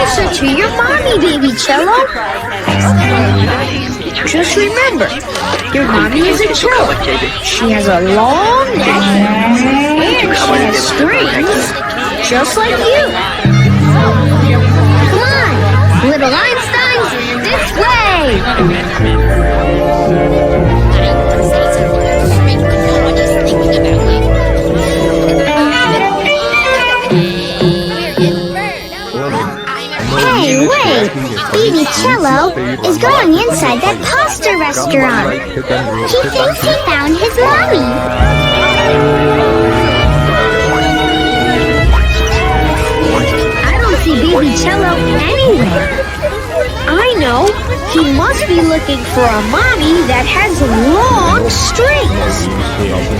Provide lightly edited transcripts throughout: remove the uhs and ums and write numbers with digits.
closer to your mommy, baby cello. Just remember, your mommy is a cello. She has a long neck, and she has strings, just like you. Come on, little Einsteins, this way! Hey, wait! Baby Cello is going inside that pasta restaurant. He thinks he found his mommy. I don't see Baby Cello anywhere. I know. He must be looking for a mommy that has long strings.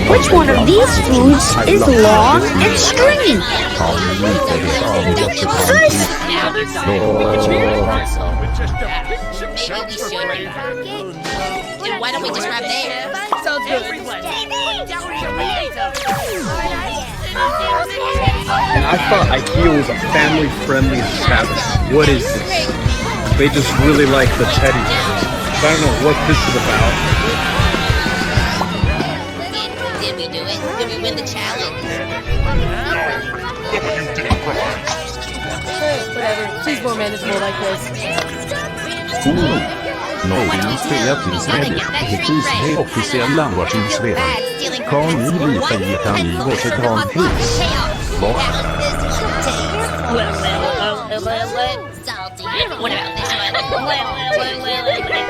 Which one of these foods is long and stringy? First, why don't we just grab there? Sounds good. And I thought IKEA was a family-friendly establishment. What is this? They just really like the teddy bears. I don't know what this is about. Did we do it? Did we win the challenge? Whatever. She's more manageable like this. Någonstans tillsväder, precis det officiella varsinsväder. Kan ni lita i att han i varsitt handhus? Vad? Salty. What about this one?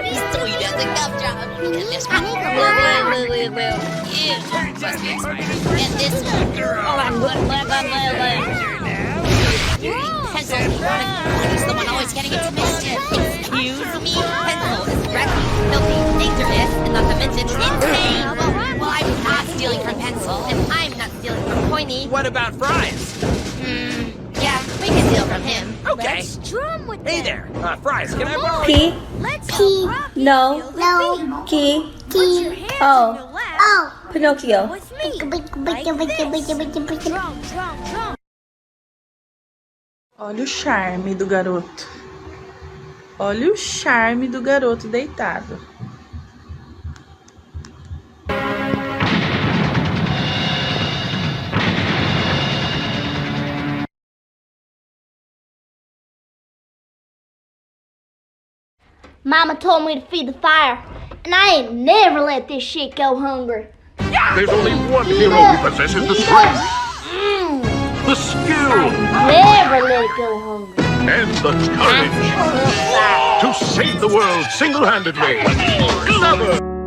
He's sweet as a gumdrop. And this one. And this one. Pencil. He's the one always getting into mischief. Excuse me? Pencil is scratchy, filthy, dangerous, and not to mention insane. Well, I'm not stealing from Pencil, and I'm not stealing from Pointy. What about Fries? Yeah, we can steal from him. Okay. Hey there, Fries, can I borrow P. No. K. O. Pinocchio. Olha o charme do garoto. Olha o charme do garoto deitado. Mama told me to feed the fire, and I ain't never let this shit go hungry. There's only one hero who possesses the strength, the skill, Never let it go hungry. and the courage to save the world single-handedly. Never!